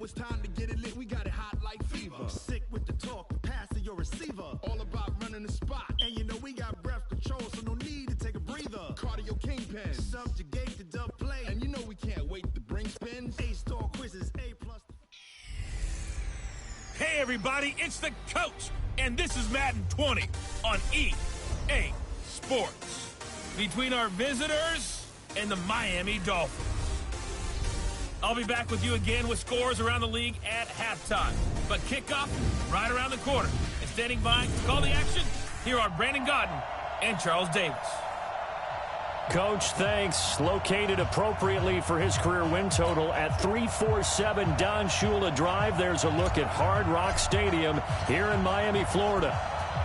it's time to get it lit, we got it hot like fever. Sick with the talk, the pass to your receiver. All about running the spot. And you know we got breath control, so no need to take a breather. Cardio kingpin. Subjugate the dub play. And you know we can't wait to bring spins. A-star quizzes, A+. Hey everybody, it's the coach, and this is Madden 20 on EA Sports. Between our visitors and the Miami Dolphins. I'll be back with you again with scores around the league at halftime. But kickoff right around the corner. And standing by to call the action, here are Brandon Godden and Charles Davis. Coach, thanks. Located appropriately for his career win total at 347 Don Shula Drive. There's a look at Hard Rock Stadium here in Miami, Florida.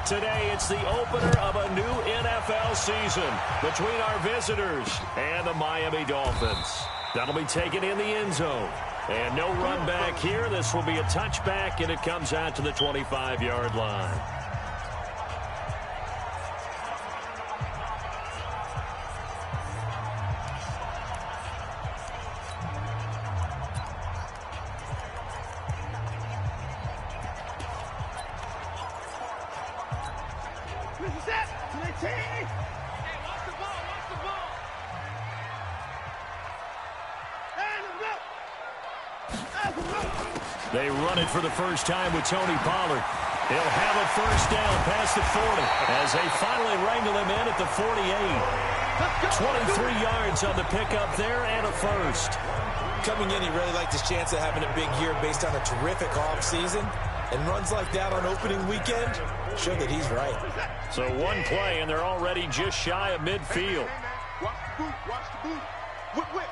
Today, it's the opener of a new NFL season between our visitors and the Miami Dolphins. That'll be taken in the end zone. And no run back here. This will be a touchback, and it comes out to the 25-yard line. They run it for the first time with Tony Pollard. He'll have a first down past the 40 as they finally wrangle him in at the 48. 23 yards on the pickup there and a first. Coming in, he really liked his chance of having a big year based on a terrific offseason. And runs like that on opening weekend show that he's right. So one play, and they're already just shy of midfield. Watch the boot, watch the boot. Whip.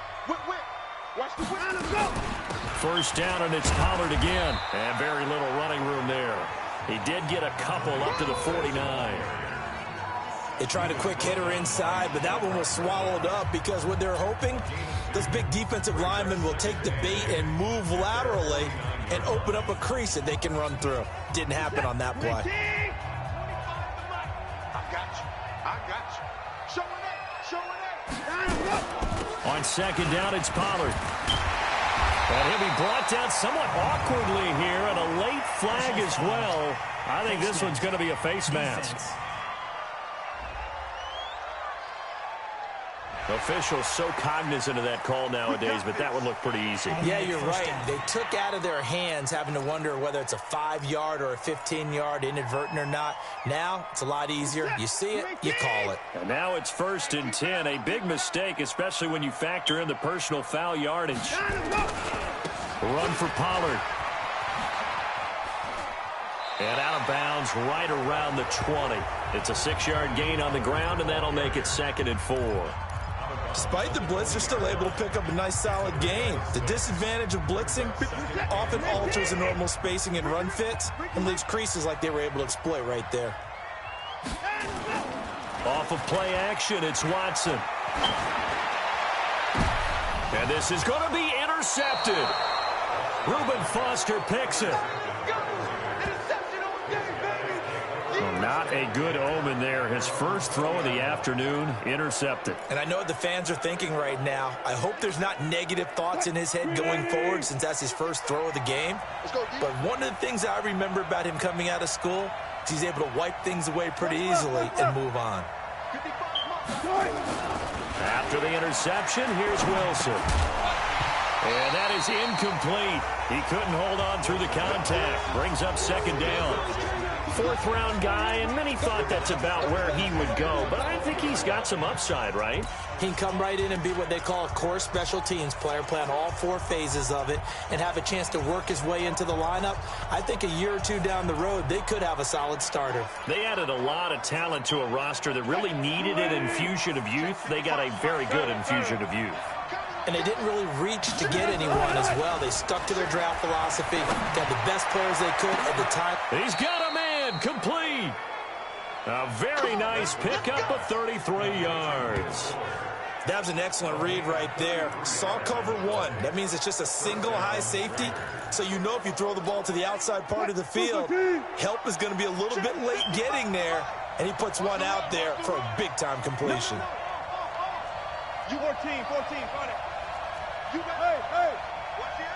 Watch the whip. Let's go. First down, and it's Pollard again. And very little running room there. He did get a couple up to the 49. They tried a quick hitter inside, but that one was swallowed up because what they're hoping, those big defensive linemen will take the bait and move laterally and open up a crease that they can run through. Didn't happen on that play. I got you. Showing it. On second down, it's Pollard. And he'll be brought down somewhat awkwardly here, and a late flag as well. I think this one's going to be a face mask. Officials so cognizant of that call nowadays, but that would look pretty easy. Yeah, you're right. They took out of their hands having to wonder whether it's a 5-yard or a 15-yard inadvertent or not. Now, it's a lot easier. You see it, you call it. And now it's 1st and 10. A big mistake, especially when you factor in the personal foul yardage. Run for Pollard. And out of bounds right around the 20. It's a 6-yard gain on the ground, and that'll make it 2nd and 4. Despite the blitz, they're still able to pick up a nice, solid gain. The disadvantage of blitzing often alters the normal spacing and run fits and leaves creases like they were able to exploit right there. Off of play action, it's Watson. And this is going to be intercepted. Reuben Foster picks it. Not a good omen there. His first throw of the afternoon, intercepted. And I know what the fans are thinking right now. I hope there's not negative thoughts in his head going forward since that's his first throw of the game. But one of the things I remember about him coming out of school is he's able to wipe things away pretty easily and move on. After the interception, here's Wilson. And that is incomplete. He couldn't hold on through the contact. Brings up 2nd down. 4th-round guy, and many thought that's about where he would go. But I think he's got some upside, right? He can come right in and be what they call a core special teams player, play on all 4 phases of it, and have a chance to work his way into the lineup. I think a year or two down the road, they could have a solid starter. They added a lot of talent to a roster that really needed an infusion of youth. They got a very good infusion of youth. And they didn't really reach to get anyone as well. They stuck to their draft philosophy, got the best players they could at the time. He's got a man, complete. A very nice pickup of 33 yards. That was an excellent read right there. Saw cover 1. That means it's just a single high safety. So you know if you throw the ball to the outside part of the field, help is going to be a little bit late getting there. And he puts one out there for a big-time completion. You 14, 14, find it. You got, hey, watch it.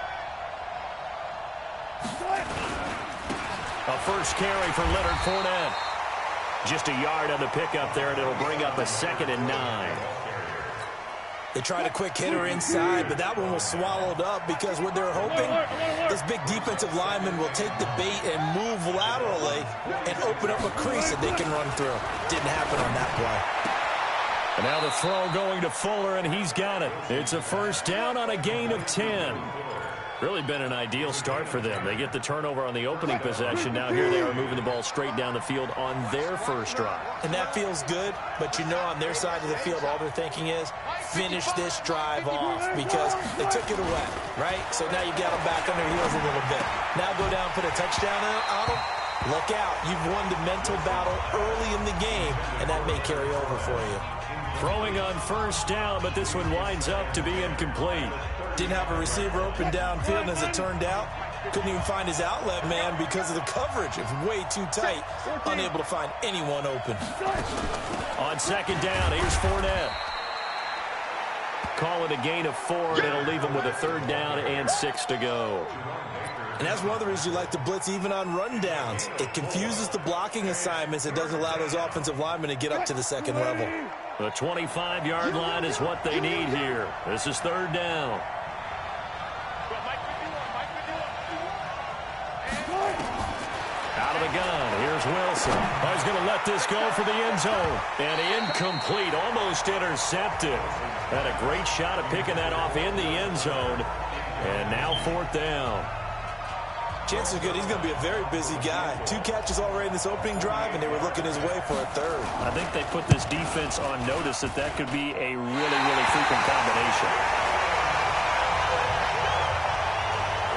A first carry for Leonard Fournette. Just a yard on the pickup there, and it'll bring up a 2nd and 9. They tried a quick hitter inside, but that one was swallowed up because what they're hoping, this big defensive lineman will take the bait and move laterally and open up a crease that they can run through. Didn't happen on that play. And now the throw going to Fuller, and he's got it. It's a first down on a gain of 10. Really been an ideal start for them. They get the turnover on the opening possession. Now here they are moving the ball straight down the field on their first drive. And that feels good, but you know on their side of the field, all they're thinking is finish this drive off because they took it away, right? So now you got them back on their heels a little bit. Now go down, put a touchdown on them. Look out. You've won the mental battle early in the game, and that may carry over for you. Throwing on first down, but this one winds up to be incomplete. Didn't have a receiver open downfield, and as it turned out, couldn't even find his outlet man because of the coverage. It was way too tight, unable to find anyone open. On 2nd down, here's Fournette. Call it a gain of 4, and it'll leave him with a 3rd down and 6 to go. And that's one of the reasons you like to blitz even on rundowns. It confuses the blocking assignments. It doesn't allow those offensive linemen to get up to the 2nd level. The 25-yard line is what they need here. This is 3rd down. Out of the gun, here's Wilson. Oh, he's going to let this go for the end zone. And incomplete, almost intercepted. Had a great shot at picking that off in the end zone. And now 4th down. Chances are good he's going to be a very busy guy. 2 catches already in this opening drive, and they were looking his way for a 3rd. I think they put this defense on notice that could be a really frequent combination.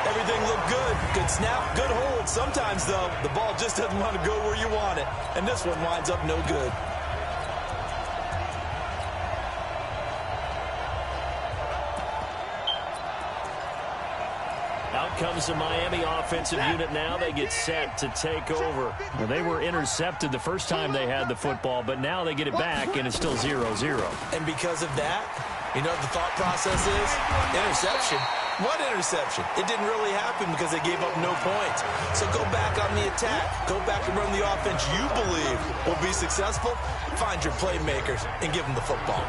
Everything looked good. Good snap, good hold. Sometimes, though, the ball just doesn't want to go where you want it. And this one winds up no good. Out comes the Miami offensive unit now. They get set to take over. Well, they were intercepted the first time they had the football, but now they get it back, and it's still 0-0. And because of that, you know what the thought process is? Interception. What interception? It didn't really happen because they gave up no points. So go back on the attack. Go back and run the offense you believe will be successful. Find your playmakers and give them the football.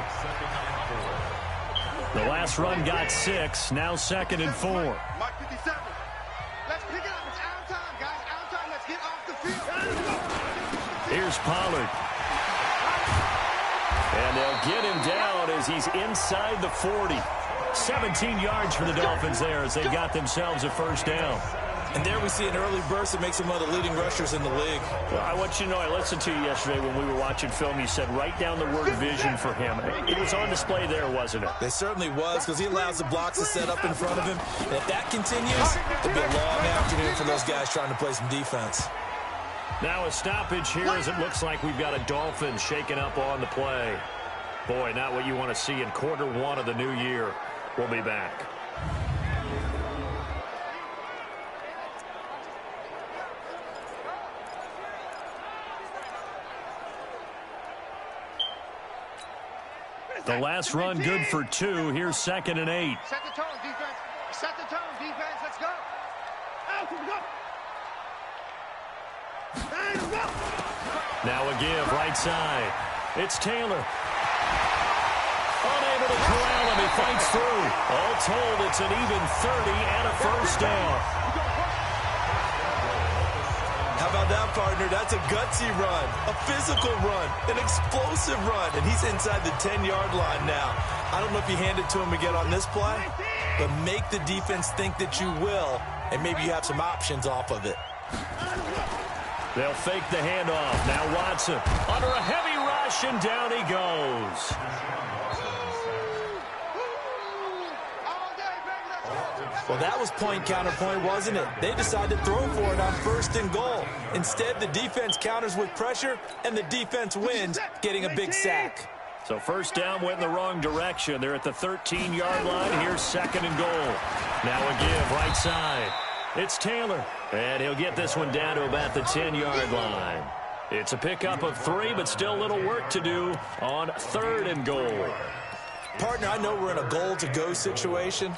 The last run got 6. Now 2nd and 4. Mike 57. Let's pick it up. It's our time, guys. Our time. Let's get off the field. Here's Pollard. And they'll get him down as he's inside the 40. 17 yards for the Dolphins there as they got themselves a first down. And there we see an early burst that makes him one of the leading rushers in the league. Well, I want you to know, I listened to you yesterday when we were watching film. You said write down the word vision for him. It was on display there, wasn't it? It certainly was, because he allows the blocks to set up in front of him. And if that continues, it'll be a long afternoon for those guys trying to play some defense. Now a stoppage here as it looks like we've got a Dolphin shaking up on the play. Boy, not what you want to see in quarter 1 of the new year. We'll be back. The last run good for 2. Here's 2nd and 8. Set the tone, defense. Set the tone, defense. Let's go. Out, go. Now a give, right side. It's Taylor. Unable to corral him. He fights through. All told, it's an even 30 and a first down. How about that, partner? That's a gutsy run, a physical run, an explosive run, and he's inside the 10-yard line now. I don't know if you hand it to him again on this play, but make the defense think that you will, and maybe you have some options off of it. They'll fake the handoff. Now Watson under a heavy rush, and down he goes. Well, that was point counterpoint, wasn't it? They decided to throw for it on 1st and goal. Instead, the defense counters with pressure, and the defense wins, getting a big sack. So first down went in the wrong direction. They're at the 13-yard line. Here's 2nd and goal. Now a give, right side. It's Taylor, and he'll get this one down to about the 10-yard line. It's a pickup of 3, but still a little work to do on 3rd and goal. Partner, I know we're in a goal-to-go situation,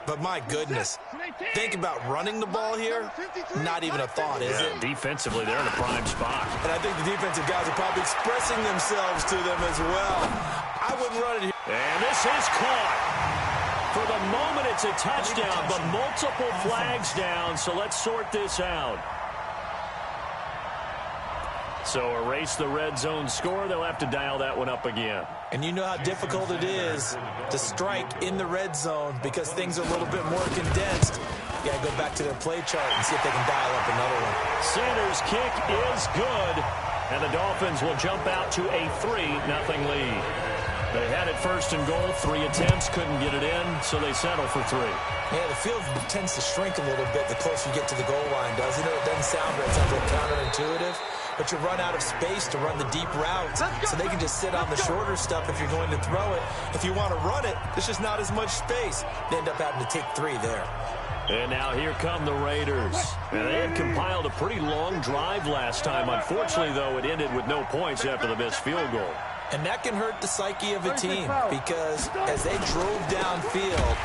But my goodness, think about running the ball here. Not even a thought, is it? Defensively, they're in a prime spot. And I think the defensive guys are probably expressing themselves to them as well. I wouldn't run it here. And this is caught. For the moment, it's a touchdown, but multiple flags down, so let's sort this out. So erase the red zone score. They'll have to dial that one up again. And you know how difficult it is to strike in the red zone because things are a little bit more condensed. You got to go back to their play chart and see if they can dial up another one. Sanders' kick is good, and the Dolphins will jump out to a 3-0 lead. They had it first and goal, 3 attempts, couldn't get it in, so they settle for 3. Yeah, the field tends to shrink a little bit the closer you get to the goal line, doesn't it? It doesn't sound right. It sounds a little counterintuitive. But you run out of space to run the deep routes, so they can just sit on the shorter stuff if you're going to throw it. If you want to run it, there's just not as much space. They end up having to take 3 there. And now here come the Raiders. And they had compiled a pretty long drive last time. Unfortunately, though, it ended with no points after the missed field goal. And that can hurt the psyche of a team because as they drove downfield,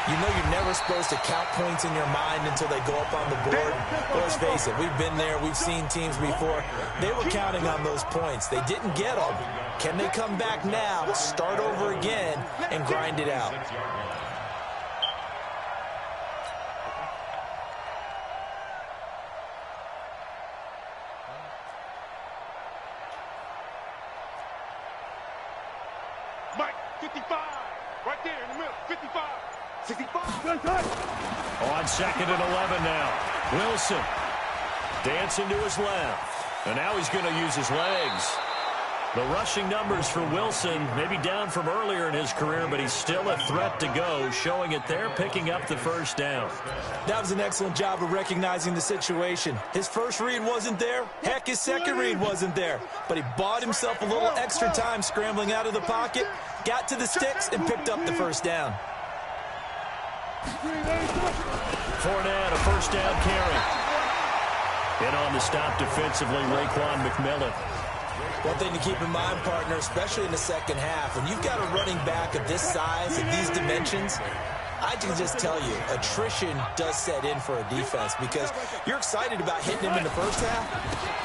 you know you're never supposed to count points in your mind until they go up on the board. But let's face it, we've been there. We've seen teams before. They were counting on those points. They didn't get them. Can they come back now, start over again, and grind it out? Mike, 55. Right there in the middle. 55. 65. On 2nd and 11 now. Wilson dancing to his left. And now he's going to use his legs. The rushing numbers for Wilson maybe down from earlier in his career, but he's still a threat to go, showing it there, picking up the first down. That was an excellent job of recognizing the situation. His first read wasn't there. Heck, his second read wasn't there. But he bought himself a little extra time scrambling out of the pocket, got to the sticks, and picked up the first down. Fournette, a first down carry. And on the stop defensively, Raekwon McMillan. One thing to keep in mind, partner, especially in the second half, when you've got a running back of this size and these dimensions, I can just tell you, attrition does set in for a defense because you're excited about hitting him in the first half.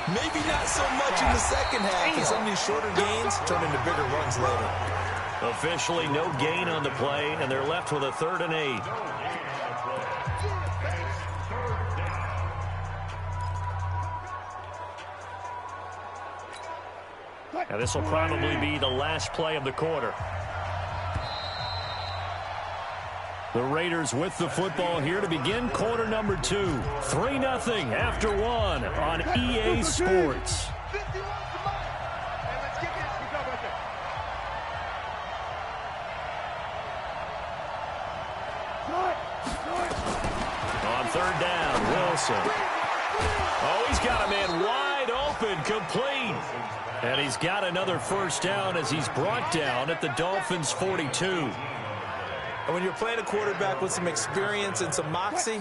Maybe not so much in the second half, and some of these shorter gains turn into bigger runs later. Officially no gain on the play, and they're left with a 3rd and 8. And this will probably be the last play of the quarter. The Raiders with the football here to begin quarter number 2. 3-0 after 1 on EA Sports. On 3rd down, Wilson. Oh, he's got a man wide open, complete. And he's got another first down as he's brought down at the Dolphins' 42. And when you're playing a quarterback with some experience and some moxie,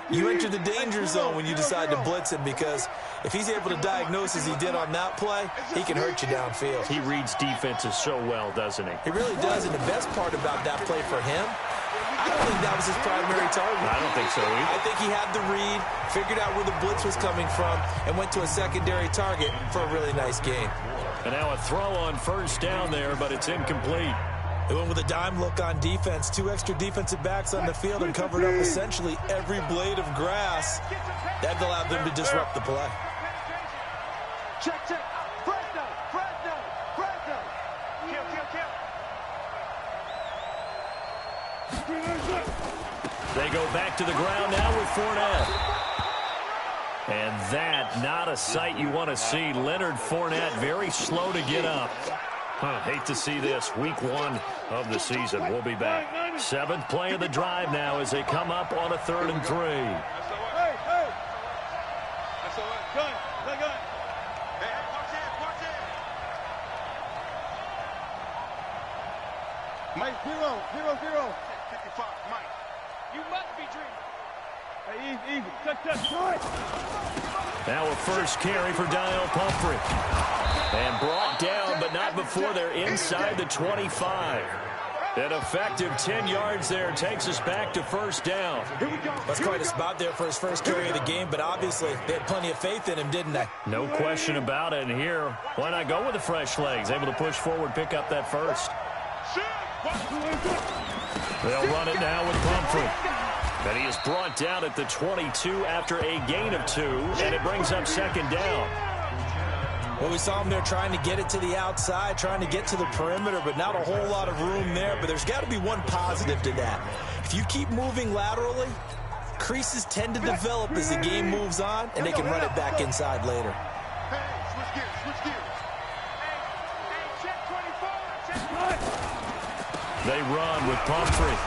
you enter the danger zone when you decide to blitz him because if he's able to diagnose as he did on that play, he can hurt you downfield. He reads defenses so well, doesn't he? He really does, and the best part about that play for him, I don't think that was his primary target. I don't think so either. I think he had the read, figured out where the blitz was coming from, and went to a secondary target for a really nice game. And now a throw on first down there, but it's incomplete. They went with a dime look on defense. 2 extra defensive backs on the field and covered up essentially every blade of grass. That allowed them to disrupt the play. Check. Fresno. Kill. They go back to the ground now with Fournette. And that, not a sight you want to see. Leonard Fournette very slow to get up. Hate to see this. Week 1 of the season. We'll be back. 7th play of the drive now as they come up on a 3rd and 3. Hey. That's all right. Gun. Hey, watch it. Mike, 0. 55, Mike. You must be dreaming. Hey, easy. Touch. Now a first carry for Dial Pumphrey. And brought down, but not before they're inside the 25. An effective 10 yards there takes us back to first down. That's quite a spot there for his first carry of the game, but obviously they had plenty of faith in him, didn't they? No question about it. And here, why not go with the fresh legs? Able to push forward, pick up that first. They'll run it now with Pumphrey. And he is brought down at the 22 after a gain of 2, and it brings up second down. Well, we saw him there trying to get it to the outside, trying to get to the perimeter, but not a whole lot of room there. But there's got to be one positive to that. If you keep moving laterally, creases tend to develop as the game moves on, and they can run it back inside later. Hey, switch gears, switch gears. Hey, check 24, check 1. They run with Pumphrey.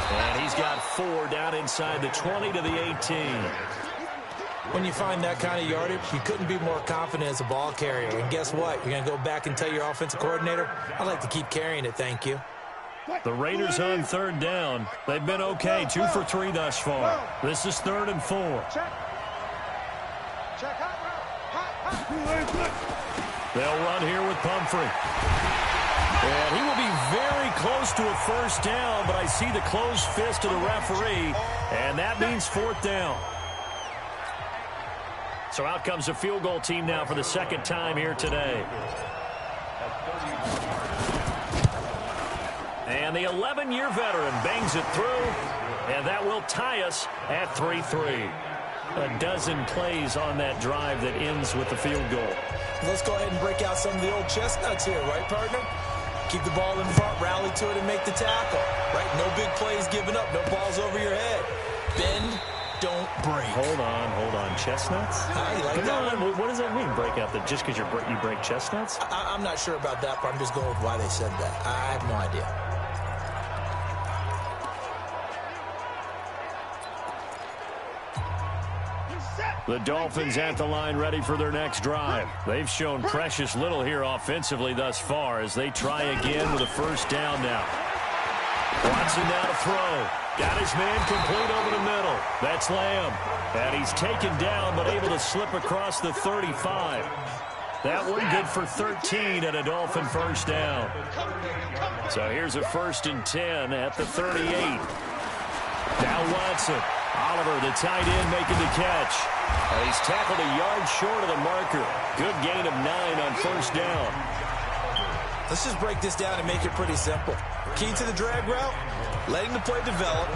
And he's got 4 down inside the 20 to the 18. When you find that kind of yardage, you couldn't be more confident as a ball carrier. And guess what? You're going to go back and tell your offensive coordinator, I'd like to keep carrying it, thank you. The Raiders on third down. They've been okay, 2 for 3 thus far. This is 3rd and 4. Check. Check, hot. They'll run here with Pumphrey. And he will be very close to a first down, but I see the closed fist of the referee, and that means 4th down. So out comes a field goal team now for the second time here today. And the 11-year veteran bangs it through, and that will tie us at 3-3. A dozen plays on that drive that ends with the field goal. Let's go ahead and break out some of the old chestnuts here, right, partner? Keep the ball in front, rally to it, and make the tackle. Right? No big plays given up, no balls over your head. Bend, don't break. Hold on. Chestnuts? You like that one? What does that mean, break out? Just because you break chestnuts? I'm not sure about that, but I'm just going with why they said that. I have no idea. The Dolphins at the line ready for their next drive. They've shown precious little here offensively thus far as they try again with a first down now. Watson now to throw. Got his man complete over the middle. That's Lamb. And he's taken down but able to slip across the 35. That one good for 13 and a Dolphin first down. So here's a 1st and 10 at the 38. Now Watson. Oliver, the tight end, making the catch. And he's tackled a yard short of the marker. Good gain of 9 on first down. Let's just break this down and make it pretty simple. Key to the drag route, letting the play develop,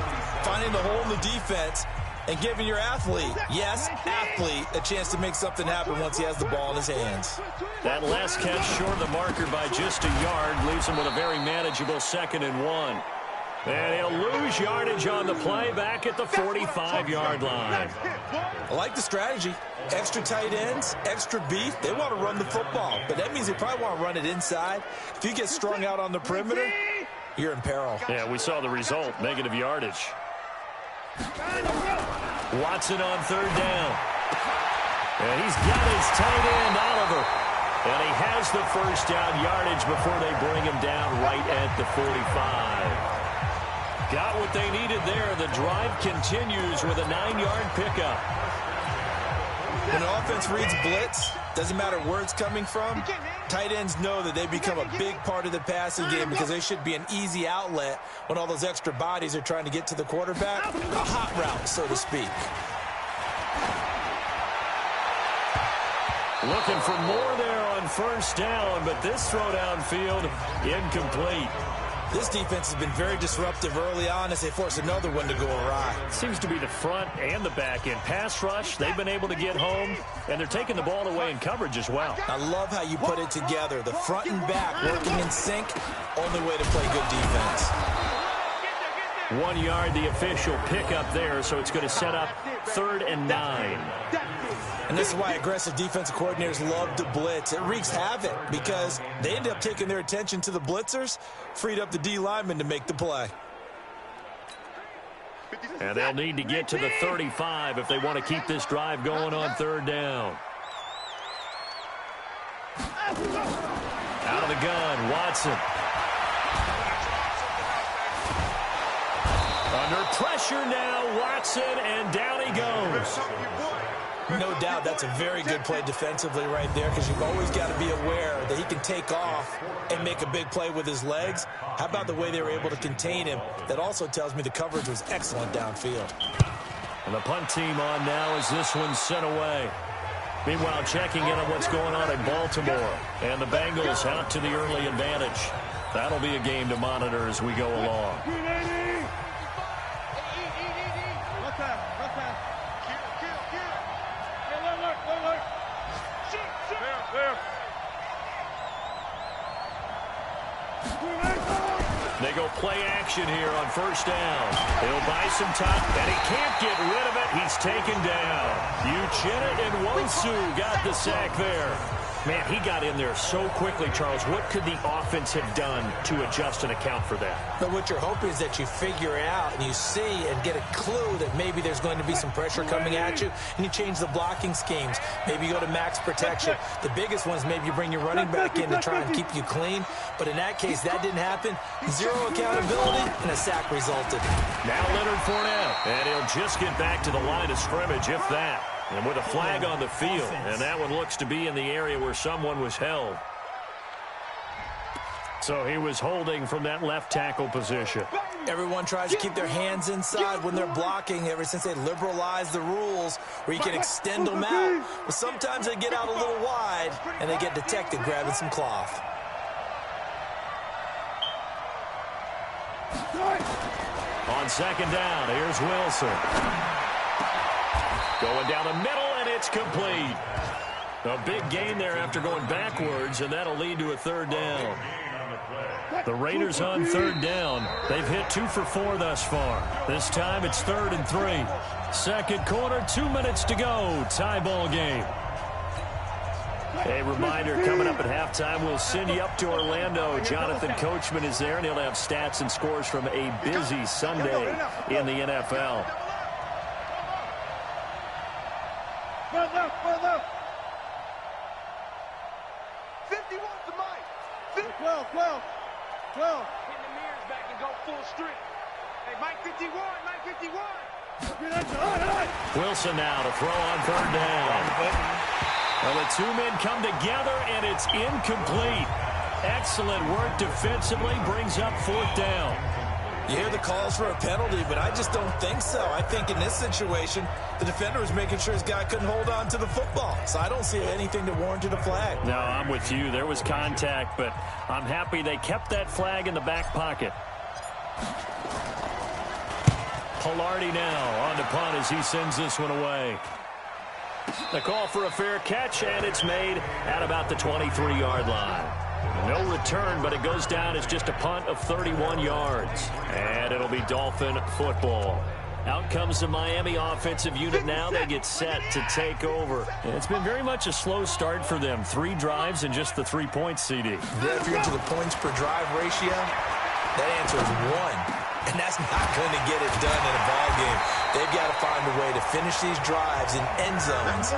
finding the hole in the defense, and giving your athlete, yes, athlete, a chance to make something happen once he has the ball in his hands. That last catch short of the marker by just a yard leaves him with a very manageable 2nd and 1. And he'll lose yardage on the play back at the 45-yard line. I like the strategy. Extra tight ends, extra beef. They want to run the football, but that means they probably want to run it inside. If you get strung out on the perimeter, you're in peril. Yeah, we saw the result, negative yardage. Watson on 3rd down. And he's got his tight end, Oliver. And he has the first down yardage before they bring him down right at the 45. Got what they needed there. The drive continues with a 9-yard pickup. When an offense reads blitz, doesn't matter where it's coming from, tight ends know that they become a big part of the passing game because they should be an easy outlet when all those extra bodies are trying to get to the quarterback. A hot route, so to speak. Looking for more there on first down, but this throw downfield incomplete. This defense has been very disruptive early on as they force another one to go awry. Seems to be the front and the back end. Pass rush, they've been able to get home, and they're taking the ball away in coverage as well. I love how you put it together. The front and back working in sync, only way to play good defense. 1 yard, the official pickup there, so it's going to set up 3rd and 9. And this is why aggressive defensive coordinators love to blitz. It wreaks havoc because they end up taking their attention to the blitzers, freed up the D lineman to make the play. And they'll need to get to the 35 if they want to keep this drive going on 3rd down. Out of the gun, Watson. Under pressure now, Watson, and down he goes. No doubt that's a very good play defensively right there, because you've always got to be aware that he can take off and make a big play with his legs. How about the way they were able to contain him? That also tells me the coverage was excellent downfield. And the punt team on now as this one's sent away. Meanwhile, checking in on what's going on in Baltimore. And the Bengals out to the early advantage. That'll be a game to monitor as we go along. They go play action here on first down. He'll buy some time, and he can't get rid of it. He's taken down. Uchenna and Nwosu got the sack there. Man, he got in there so quickly, Charles. What could the offense have done to adjust and account for that? But what you're hoping is that you figure it out and you see and get a clue that maybe there's going to be some pressure coming at you, and you change the blocking schemes. Maybe you go to max protection. The biggest one is maybe you bring your running back in to try and keep you clean. But in that case, that didn't happen. Zero accountability, and a sack resulted. Now Leonard Fournette, and he'll just get back to the line of scrimmage, if that. And with a flag on the field, and that one looks to be in the area where someone was held. So he was holding from that left tackle position. Everyone tries to keep their hands inside when they're blocking ever since they liberalized the rules where you can extend them out. But sometimes they get out a little wide, and they get detected grabbing some cloth. On second down, here's Wilson. Going down the middle, and it's complete. A big gain there after going backwards, and that'll lead to a third down. The Raiders on third down. They've hit 2 for 4 thus far. This time it's 3rd and 3. Second quarter, 2 minutes to go. Tie ball game. A reminder, coming up at halftime, we'll send you up to Orlando. Jonathan Coachman is there, and he'll have stats and scores from a busy Sunday in the NFL. Well, 51 to Mike. 12. Getting the mirrors back and go full strip. Hey, Mike 51, Mike 51. Wilson now to throw on third down. Well, the two men come together, and it's incomplete. Excellent work defensively, brings up 4th down. You hear the calls for a penalty, but I just don't think so. I think in this situation, the defender was making sure his guy couldn't hold on to the football. So I don't see anything to warrant a flag. No, I'm with you. There was contact, but I'm happy they kept that flag in the back pocket. Pilardi now on the punt as he sends this one away. The call for a fair catch, and it's made at about the 23-yard line. No return, but it goes down as just a punt of 31 yards. And it'll be Dolphin football. Out comes the Miami offensive unit now. They get set to take over. And it's been very much a slow start for them. 3 drives and just the 3 points, CD. Yeah, if you're into the points per drive ratio, that answer is 1. And that's not going to get it done in a ball game. They've got to find a way to finish these drives in end zones,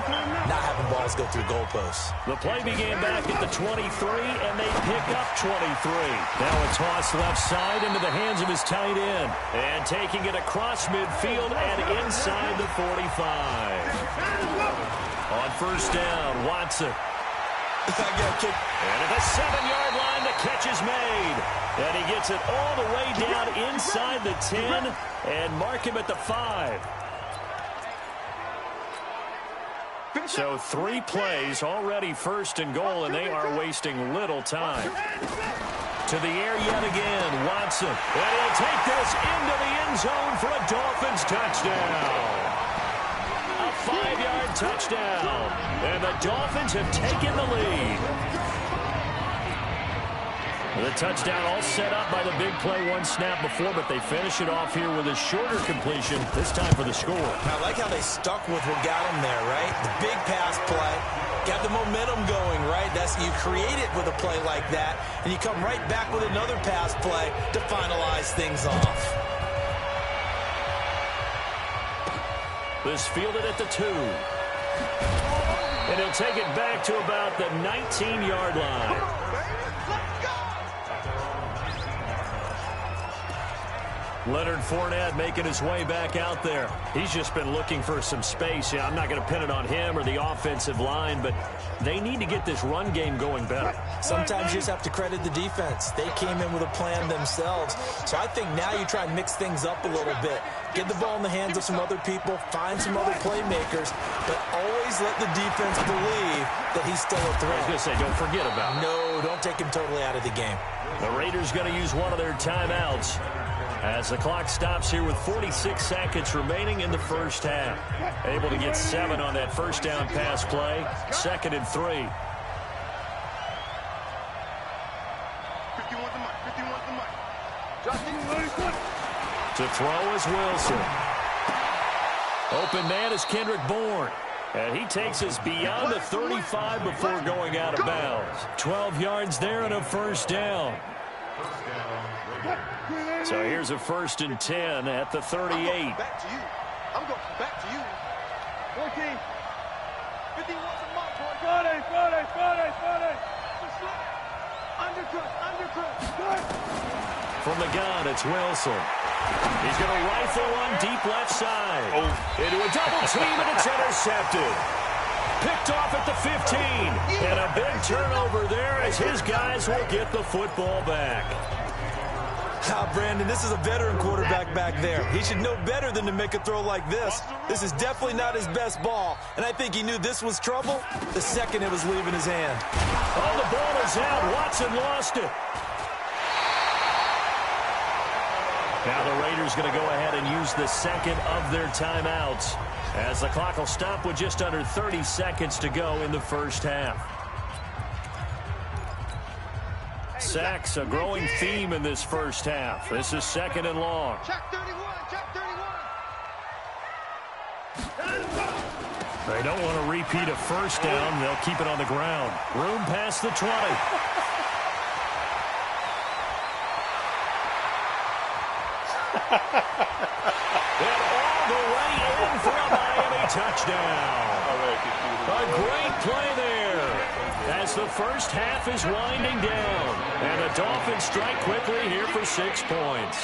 not having balls go through goalposts. The play began back at the 23, and they pick up 23. Now a toss left side into the hands of his tight end. And taking it across midfield and inside the 45. On first down, Watson. I got kicked. And at the 7-yard line, the catch is made. And he gets it all the way down inside the 10 and mark him at the 5. So 3 plays, already 1st and goal, and they are wasting little time. To the air yet again, Watson. And he'll take this into the end zone for a Dolphins touchdown. A 5-yard touchdown. And the Dolphins have taken the lead. The touchdown all set up by the big play, 1 snap before, but they finish it off here with a shorter completion, this time for the score. I like how they stuck with what got them there, right? The big pass play, got the momentum going, right? That's, you create it with a play like that, and you come right back with another pass play to finalize things off. This fielded at the 2. And he'll take it back to about the 19-yard line. Leonard Fournette making his way back out there. He's just been looking for some space. Yeah, I'm not going to pin it on him or the offensive line, but they need to get this run game going better. Sometimes you just have to credit the defense. They came in with a plan themselves. So I think now you try and mix things up a little bit. Get the ball in the hands of some other people, find some other playmakers, but always let the defense believe that he's still a threat. I was going to say, don't forget about it. No, don't take him totally out of the game. The Raiders going to use one of their timeouts as the clock stops here with 46 seconds remaining in the first half. Able to get 7 on that first down pass play. 2nd and 3. 51 to Mike. 51 to Mike. Justin. To throw is Wilson. Open man is Kendrick Bourne. And he takes us beyond the 35 before going out of bounds. 12 yards there and a first down. So here's a 1st and 10 at the 38. Back to you. I'm going back to you. 14. 51 to Mike, boy. Friday. Undercut. From the gun, it's Wilson. He's going to rifle one deep left side. Into a double team, and it's intercepted. Picked off at the 15. And a big turnover there as his guys will get the football back. Brandon, this is a veteran quarterback back there. He should know better than to make a throw like this. This is definitely not his best ball, and I think he knew this was trouble the second it was leaving his hand. Oh, the ball is out. Watson lost it. Now the Raiders going to go ahead and use the second of their timeouts as the clock will stop with just under 30 seconds to go in the first half. Sacks, a growing theme in this first half. This is 2nd and long. Check 31. They don't want to repeat a first down. They'll keep it on the ground. Room past the 20. And all the way in for a Miami touchdown. A great play there as the first half is winding down. And the Dolphins strike quickly here for 6 points.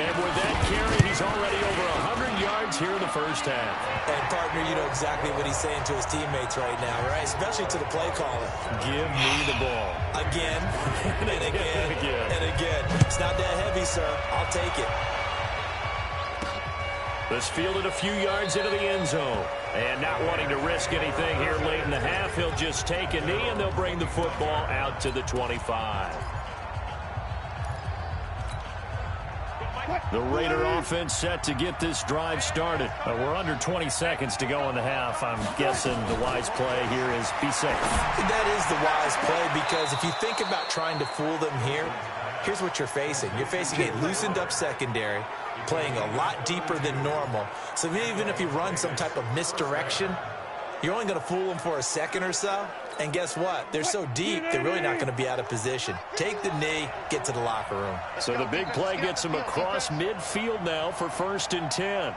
And with that carry, he's already over 100 yards here in the first half. And, partner, you know exactly what he's saying to his teammates right now, right? Especially to the play caller. Give me the ball. Again, and again, and again. It's not that heavy, sir. I'll take it. This fielded a few yards into the end zone. And not wanting to risk anything here late in the half, he'll just take a knee, and they'll bring the football out to the 25. The Raider offense set to get this drive started. We're under 20 seconds to go in the half. I'm guessing the wise play here is be safe. That is the wise play, because if you think about trying to fool them here, here's what you're facing. You're facing a loosened up secondary, playing a lot deeper than normal. So even if you run some type of misdirection, you're only going to fool them for a second or so. And guess what? They're so deep, they're really not going to be out of position. Take the knee, get to the locker room. So the big play gets him across midfield now for 1st and 10.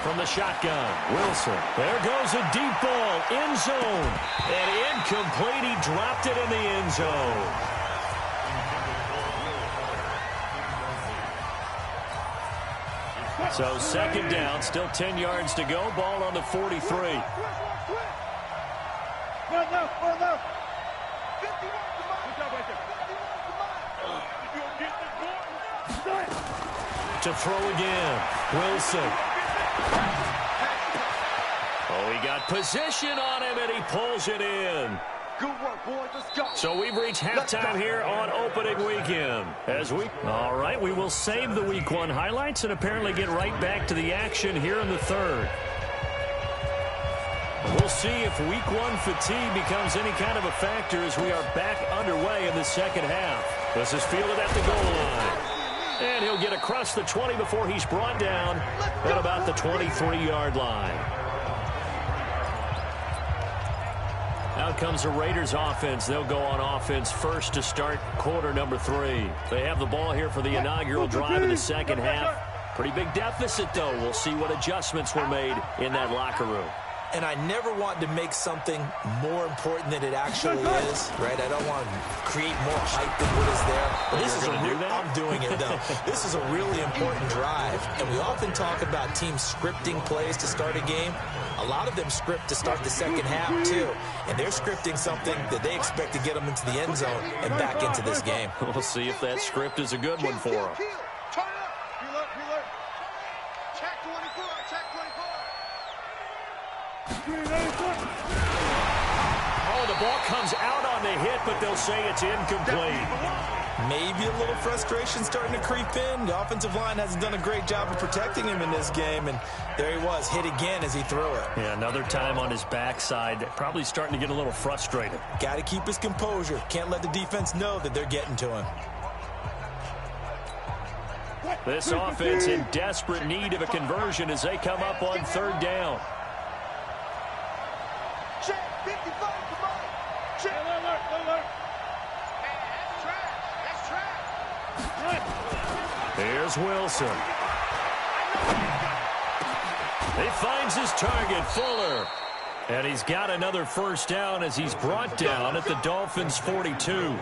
From the shotgun, Wilson. There goes a deep ball, end zone. And incomplete, he dropped it in the end zone. So 2nd down, still 10 yards to go. Ball on the 43. To throw again, Wilson. Oh, he got position on him, and he pulls it in. Good work, boys. Let's go. So we've reached halftime here on opening weekend. All right, we will save the Week 1 highlights and apparently get right back to the action here in the 3rd. We'll see if Week 1 fatigue becomes any kind of a factor as we are back underway in the 2nd half. This is fielded at the goal line. And he'll get across the 20 before he's brought down at about the 23-yard line. Out comes the Raiders offense. They'll go on offense first to start quarter number 3. They have the ball here for the inaugural drive of the 2nd half. Pretty big deficit, though. We'll see what adjustments were made in that locker room. and I never want to make something more important than it actually is, right? I don't want to create more hype than what is there. But this is I'm doing it, though. This is a really important drive, and we often talk about teams scripting plays to start a game. A lot of them script to start the second half, too, and they're scripting something that they expect to get them into the end zone and back into this game. We'll see if that script is a good one for them. Oh, the ball comes out on the hit, but they'll say it's incomplete. Maybe a little frustration starting to creep in. The offensive line hasn't done a great job of protecting him in this game, and there he was, hit again as he threw it. Yeah, another time on his backside, probably starting to get a little frustrated. Got to keep his composure. Can't let the defense know that they're getting to him. This offense in desperate need of a conversion as they come up on third down. Here's Wilson. He finds his target, Fuller. And he's got another first down as he's brought down at the Dolphins' 42.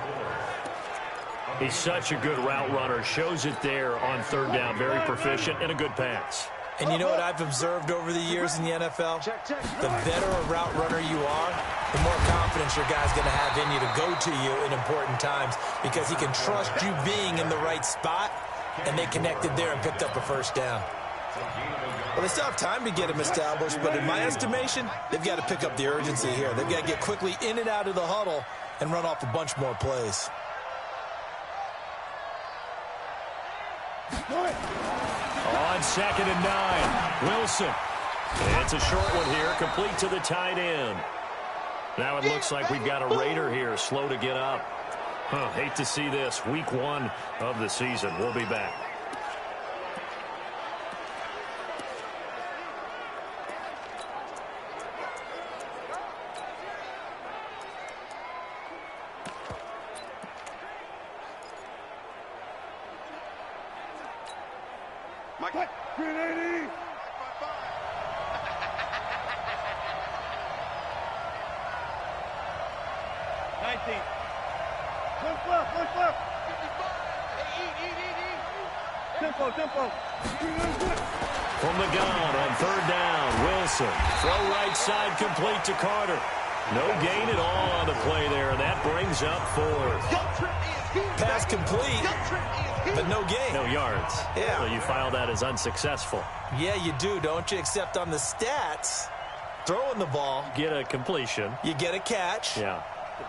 He's such a good route runner. Shows it there on third down. Very proficient and a good pass. And you know what I've observed over the years in the NFL? The better a route runner you are, the more confidence your guy's going to have in you to go to you in important times because he can trust you being in the right spot, and they connected there and picked up a first down. Well, they still have time to get him established, but in my estimation, they've got to pick up the urgency here. They've got to get quickly in and out of the huddle and run off a bunch more plays. On 2nd and 9, Wilson. It's a short one here, complete to the tight end. Now it looks like we've got a Raider here, slow to get up. Hate to see this. Week 1 of the season. We'll be back. From the gun on third down, Wilson. Throw right side complete to Carter. No gain at all on the play there. That brings up 4th. Pass complete, but no gain. No yards. Yeah. So you file that as unsuccessful. Yeah, you do, don't you? Except on the stats, throwing the ball. Get a completion. You get a catch. Yeah.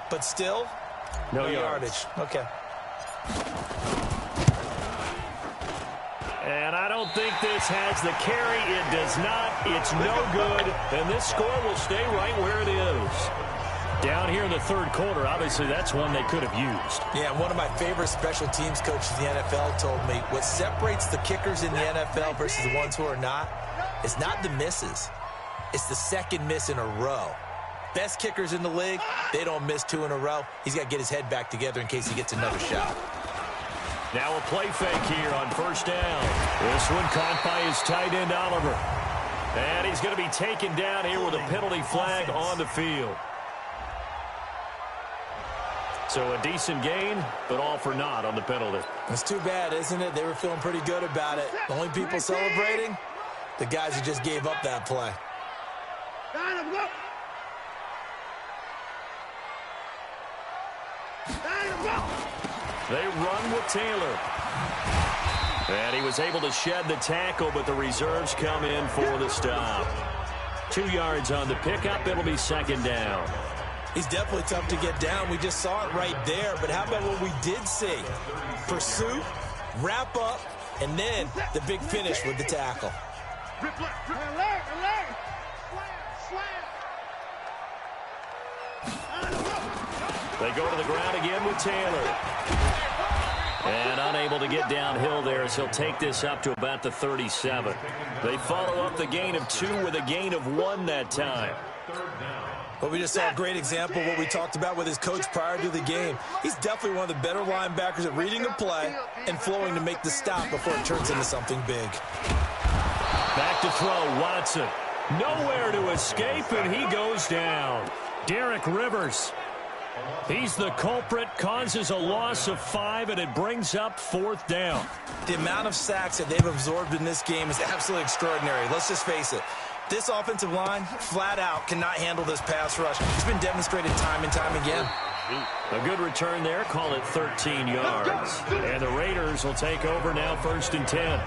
But still, no yardage. Okay. And I don't think this has the carry. It does not. It's no good. And this score will stay right where it is. Down here in the third quarter, obviously that's one they could have used. Yeah, one of my favorite special teams coaches in the NFL told me what separates the kickers in the NFL versus the ones who are not is not the misses. It's the second miss in a row. Best kickers in the league, they don't miss 2 in a row. He's got to get his head back together in case he gets another shot. Now a play fake here on first down. This one caught by his tight end, Oliver. And he's going to be taken down here with a penalty flag on the field. So a decent gain, but all for naught on the penalty. It's too bad, isn't it? They were feeling pretty good about it. The only people celebrating, the guys who just gave up that play. They run with Taylor. And he was able to shed the tackle, but the reserves come in for the stop. 2 yards on the pickup. It'll be 2nd down. He's definitely tough to get down. We just saw it right there. But how about what we did see? Pursuit, wrap up, and then the big finish with the tackle. They go to the ground again with Taylor. And unable to get downhill there as he'll take this up to about the 37. They follow up the gain of 2 with a gain of 1 that time. But we just saw a great example of what we talked about with his coach prior to the game. He's definitely one of the better linebackers at reading a play and flowing to make the stop before it turns into something big. Back to throw, Watson. Nowhere to escape, and he goes down. Derek Rivers. He's the culprit, causes a loss of 5, and it brings up 4th down. The amount of sacks that they've absorbed in this game is absolutely extraordinary. Let's just face it. This offensive line, flat out, cannot handle this pass rush. It's been demonstrated time and time again. A good return there, call it 13 yards. And the Raiders will take over now, 1st and 10.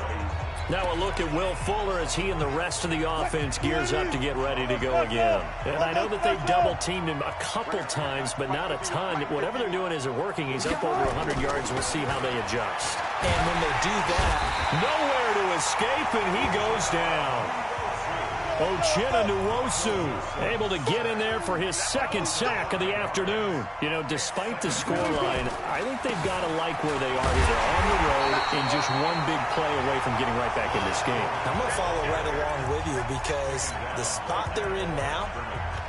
Now a look at Will Fuller as he and the rest of the offense gears up to get ready to go again. And I know that they've double-teamed him a couple times, but not a ton. Whatever they're doing isn't working. He's up over 100 yards. We'll see how they adjust. And when they do that, nowhere to escape, and he goes down. Uchenna Nwosu able to get in there for his 2nd sack of the afternoon. You know, despite the scoreline, I think they've got to like where they are here. They're on the road and just one big play away from getting right back in this game. I'm going to follow right along with you because the spot they're in now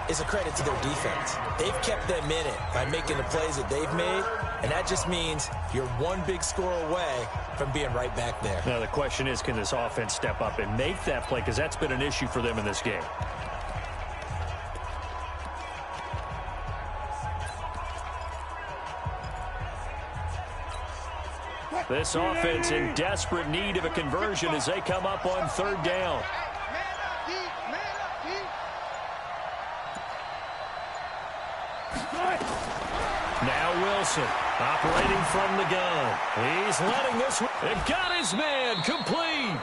is a credit to their defense. They've kept them in it by making the plays that they've made, and that just means you're one big score away from being right back there. Now the question is, can this offense step up and make that play? Because that's been an issue for them in this game. This offense in desperate need of a conversion as they come up on 3rd down. Now Wilson operating from the gun. He's letting this one. It got his man complete.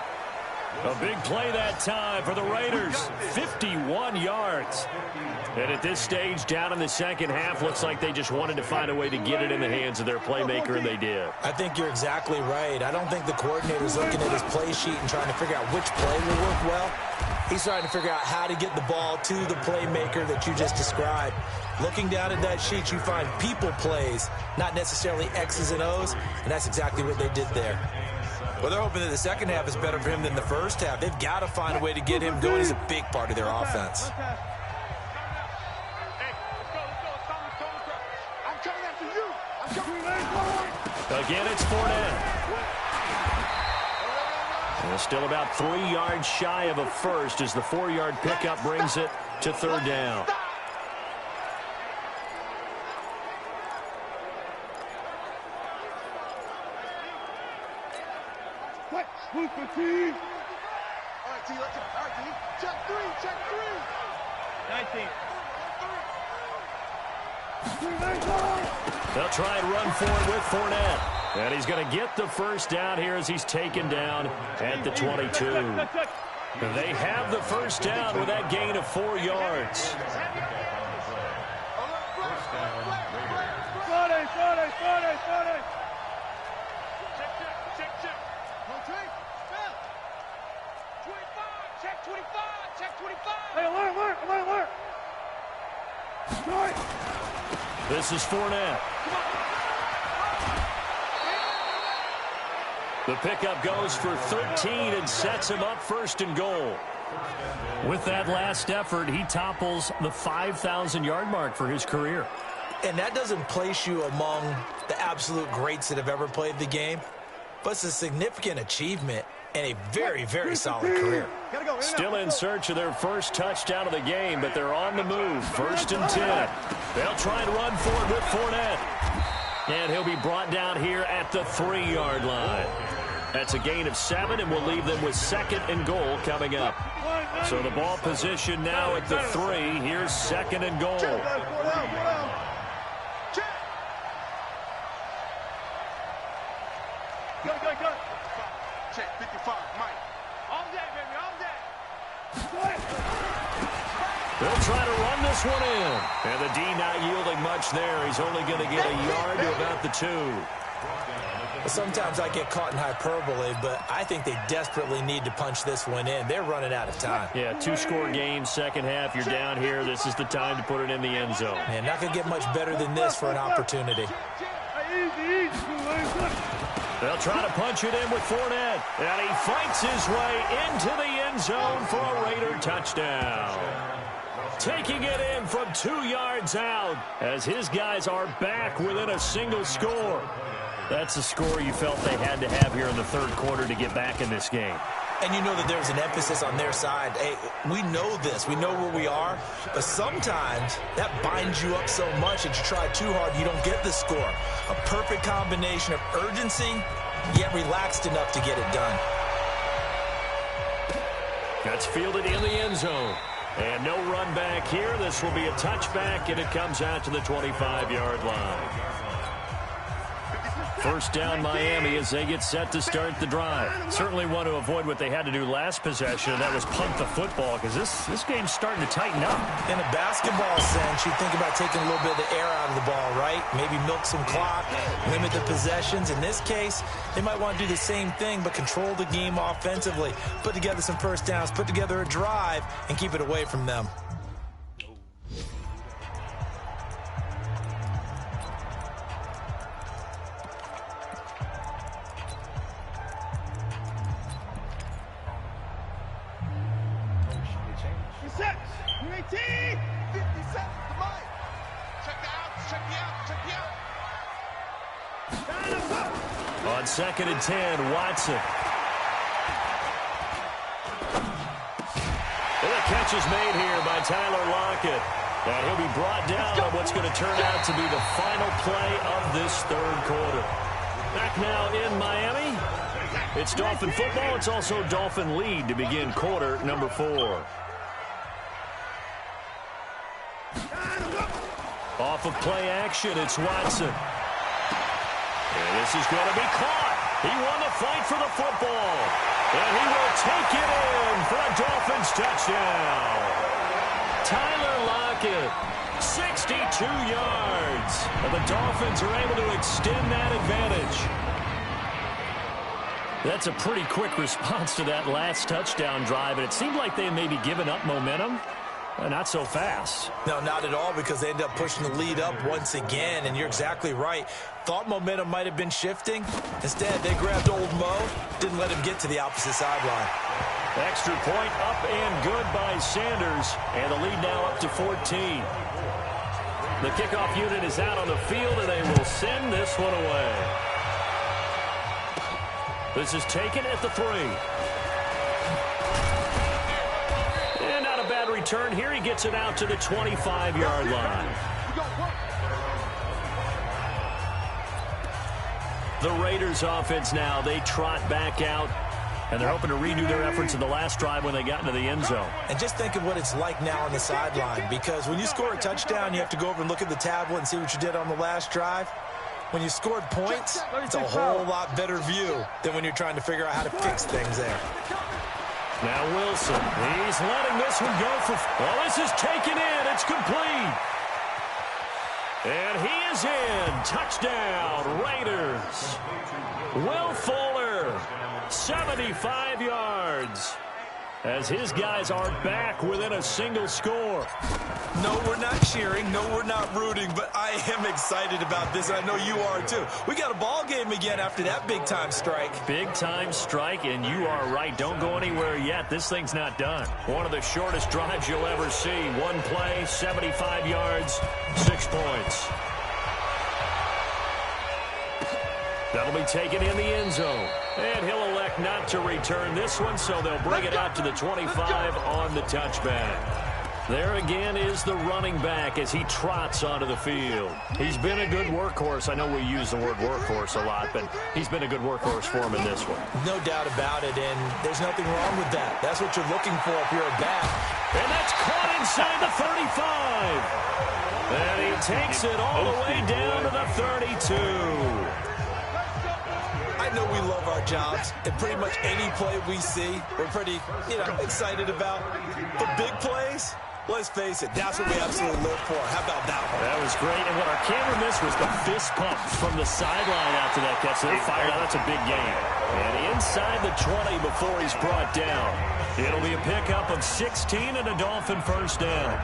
A big play that time for the Raiders. 51 yards. And at this stage, down in the 2nd half, looks like they just wanted to find a way to get it in the hands of their playmaker, and they did. I think you're exactly right. I don't think the coordinator's looking at his play sheet and trying to figure out which play will work well. He's trying to figure out how to get the ball to the playmaker that you just described. Looking down at that sheet, you find people plays, not necessarily X's and O's, and that's exactly what they did there. Well, they're hoping that the 2nd half is better for him than the 1st half. They've got to find a way to get him going. He's a big part of their offense. Again, it's Fournette. And still about 3 yards shy of a first as the 4-yard pickup brings it to 3rd down. All right, T, let's go. All right, T. Check 3, check 3. 19. They'll try and run for it with Fournette. And he's going to get the 1st down here as he's taken down at the 22. They have the 1st down with that gain of 4 yards. This is Fournette. The pickup goes for 13 and sets him up 1st and goal. With that last effort, he topples the 5,000-yard mark for his career. And that doesn't place you among the absolute greats that have ever played the game, but it's a significant achievement and a very, very solid career. Still in search of their 1st touchdown of the game, but they're on the move. 1st and 10. They'll try and run for it with Fournette. And he'll be brought down here at the 3-yard line. That's a gain of 7, and we'll leave them with 2nd and goal coming up. So the ball position now at the 3. Here's 2nd and goal. Check 55, Mike. All day, baby, all day. They'll try to run this one in. And the D not yielding much there. He's only going to get a yard to about the 2. Sometimes I get caught in hyperbole, but I think they desperately need to punch this one in. They're running out of time. Yeah, 2-score game, 2nd half. You're down here. This is the time to put it in the end zone. Man, not going to get much better than this for an opportunity. They'll try to punch it in with Fournette. And he fights his way into the end zone for a Raider touchdown. Taking it in from 2 yards out as his guys are back within a single score. That's a score you felt they had to have here in the 3rd quarter to get back in this game. And you know that there's an emphasis on their side. Hey, we know this. We know where we are. But sometimes that binds you up so much that you try too hard, you don't get the score. A perfect combination of urgency, yet relaxed enough to get it done. That's fielded in the end zone. And no run back here. This will be a touchback, and it comes out to the 25-yard line. First down, Miami, as they get set to start the drive. Certainly want to avoid what they had to do last possession, and that was punt the football, because this game's starting to tighten up. In a basketball sense, you think about taking a little bit of the air out of the ball, right? Maybe milk some clock, limit the possessions. In this case, they might want to do the same thing, but control the game offensively. Put together some first downs, put together a drive, and keep it away from them. On 2nd and 10, Watson. And the catch is made here by Tyler Lockett. And he'll be brought down on what's going to turn out to be the final play of this third quarter. Back now in Miami. It's Dolphin football. It's also Dolphin lead to begin quarter number 4. Off of play action, it's Watson. And this is going to be caught. He won the fight for the football. And he will take it in for a Dolphins touchdown. Tyler Lockett, 62 yards. And the Dolphins are able to extend that advantage. That's a pretty quick response to that last touchdown drive. And it seemed like they may be giving up momentum. Not so fast. No, not at all, because they ended up pushing the lead up once again, and you're exactly right. Thought momentum might have been shifting. Instead, they grabbed old Mo, didn't let him get to the opposite sideline. Extra point up and good by Sanders, and the lead now up to 14. The kickoff unit is out on the field, and they will send this one away. This is taken at the 3. Bad return here. He gets it out to the 25-yard line. The Raiders offense now, they trot back out, and they're hoping to redo their efforts in the last drive when they got into the end zone. And just think of what it's like now on the sideline, because when you score a touchdown, you have to go over and look at the tablet and see what you did on the last drive. When you scored points, it's a whole lot better view than when you're trying to figure out how to fix things there. Now Wilson, he's letting this one go for... Well, this is taken in. It's complete. And he is in. Touchdown, Raiders. Will Fuller, 75 yards. As his guys are back within a single score. No, we're not cheering. No, we're not rooting. But I am excited about this. I know you are, too. We got a ball game again after that big-time strike. Big-time strike, and you are right. Don't go anywhere yet. This thing's not done. One of the shortest drives you'll ever see. One play, 75 yards, 6 points. That'll be taken in the end zone. And he'll elect not to return this one, so they'll bring it out to the 25 on the touchback. There again is the running back as he trots onto the field. He's been a good workhorse. I know we use the word workhorse a lot, but he's been a good workhorse for him in this one. No doubt about it, and there's nothing wrong with that. That's what you're looking for if you're a back. And that's caught inside the 35. And he takes it all the way down to the 32. I know we love our jobs, and pretty much any play we see, we're pretty, excited about. But big plays, let's face it, that's what we absolutely live for. How about that one? That was great, and what our camera missed was the fist pump from the sideline after that catch. They're fired out. That's a big game. And inside the 20 before he's brought down. It'll be a pickup of 16 and a Dolphin first down.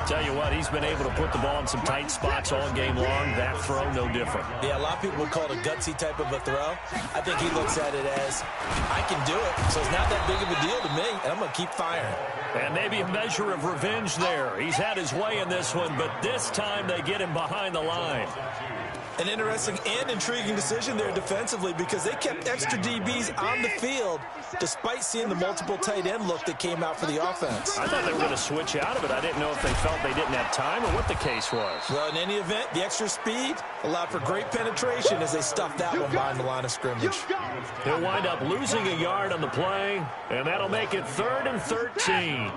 Tell you what, he's been able to put the ball in some tight spots all game long. That throw, no different. Yeah, a lot of people would call it a gutsy type of a throw. I think he looks at it as, I can do it, so it's not that big of a deal to me, and I'm going to keep firing. And maybe a measure of revenge there. He's had his way in this one, but this time they get him behind the line. An interesting and intriguing decision there defensively because they kept extra DBs on the field despite seeing the multiple tight end look that came out for the offense. I thought they were going to switch out of it. I didn't know if they felt they didn't have time or what the case was. Well, in any event, the extra speed allowed for great penetration as they stuffed that one behind the line of scrimmage. He'll wind up losing a yard on the play, and that'll make it 3rd and 13.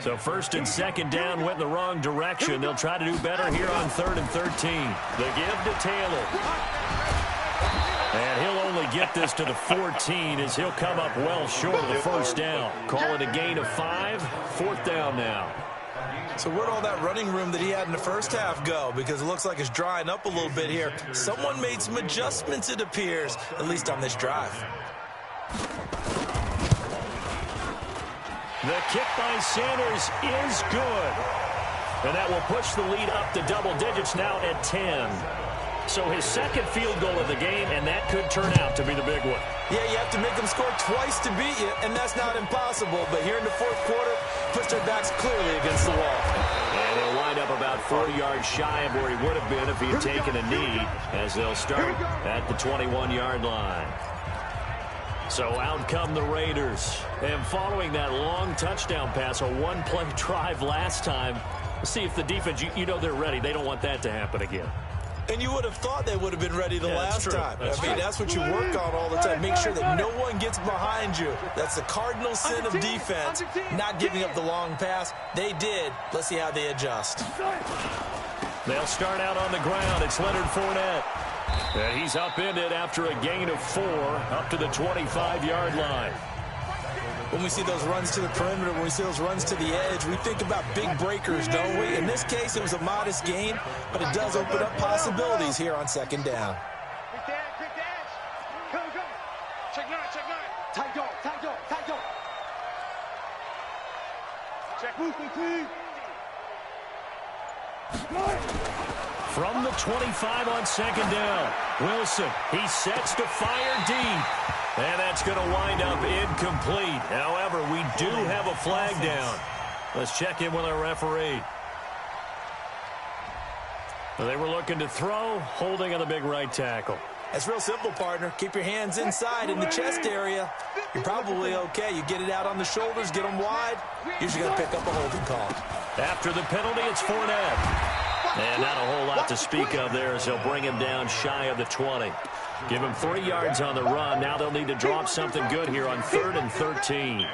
So 1st and 2nd down went in the wrong direction. They'll try to do better here on 3rd and 13. The give to Taylor. And he'll only get this to the 14 as he'll come up well short of the 1st down. Call it a gain of 5, 4th down now. So where'd all that running room that he had in the first half go? Because it looks like it's drying up a little bit here. Someone made some adjustments, it appears, at least on this drive. The kick by Sanders is good. And that will push the lead up to double digits now at 10. So his 2nd field goal of the game, and that could turn out to be the big one. Yeah, you have to make them score twice to beat you, and that's not impossible. But here in the 4th quarter, push their backs clearly against the wall. And he'll wind up about 40 yards shy of where he would have been if he had taken a knee, as they'll start at the 21-yard line. So out come the Raiders. And following that long touchdown pass, a one-play drive last time, let's see if the defense, you know they're ready. They don't want that to happen again. And you would have thought they would have been ready the last time. That's I mean, that's what you work on all the time. Make sure that no one gets behind you. That's the cardinal sin of defense, not giving up the long pass. They did. Let's see how they adjust. They'll start out on the ground. It's Leonard Fournette. And he's upended after a gain of 4 up to the 25-yard line. When we see those runs to the perimeter, when we see those runs to the edge, we think about big breakers, don't we? In this case, it was a modest gain, but it does open up possibilities here on 2nd down. Quick dash. Go. Check 9. Tight dog. Check. Move. From the 25 on 2nd down, Wilson, he sets to fire deep. And that's going to wind up incomplete. However, we do have a flag down. Let's check in with our referee. They were looking to throw, holding on the big right tackle. That's real simple, partner. Keep your hands inside in the chest area. You're probably okay. You get it out on the shoulders, get them wide. Usually going to pick up a holding call. After the penalty, it's Fournette. And not a whole lot to speak of there as they'll bring him down shy of the 20. Give him 3 yards on the run. Now they'll need to drop something good here on 3rd and 13.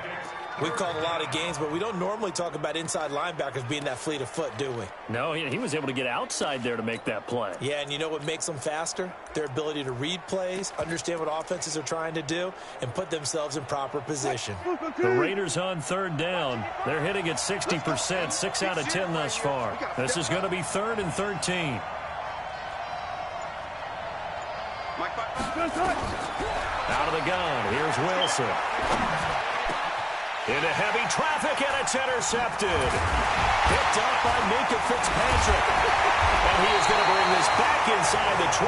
We've called a lot of games, but we don't normally talk about inside linebackers being that fleet of foot, do we? No, he was able to get outside there to make that play. Yeah, and you know what makes them faster? Their ability to read plays, understand what offenses are trying to do, and put themselves in proper position. The Raiders on 3rd down. They're hitting at 60%, 6 out of 10 thus far. This is going to be 3rd and 13. Out of the gun, here's Wilson. Into heavy traffic, and it's intercepted. Picked up by Minka Fitzpatrick. And he is going to bring this back inside the 20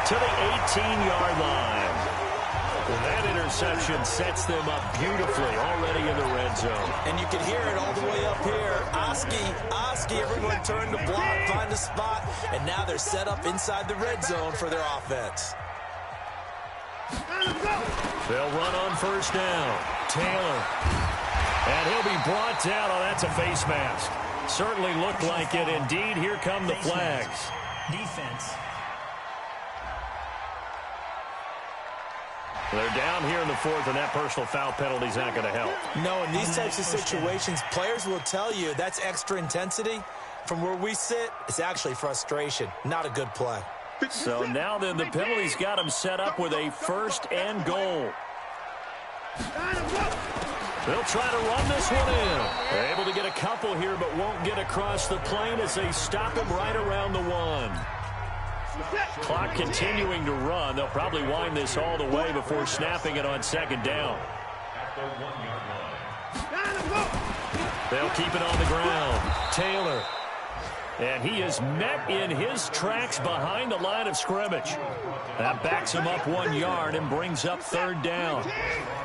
to the 18-yard line. That interception sets them up beautifully already in the red zone. And you can hear it all the way up here. Oski, everyone turned to block, find a spot, and now they're set up inside the red zone for their offense. They'll run on 1st down. Taylor. And he'll be brought down. Oh, that's a face mask. Certainly looked like it. Indeed, here come the flags. Defense. They're down here in the 4th, and that personal foul penalty is not going to help. No, in these types of situations, players will tell you that's extra intensity. From where we sit, it's actually frustration. Not a good play. So now then, the penalty's got him set up with a 1st and goal. They'll try to run this one in. They're able to get a couple here, but won't get across the plane as they stop him right around the 1. Clock continuing to run. They'll probably wind this all the way before snapping it on 2nd down. They'll keep it on the ground. Taylor. And he is met in his tracks behind the line of scrimmage. That backs him up 1 yard and brings up third down.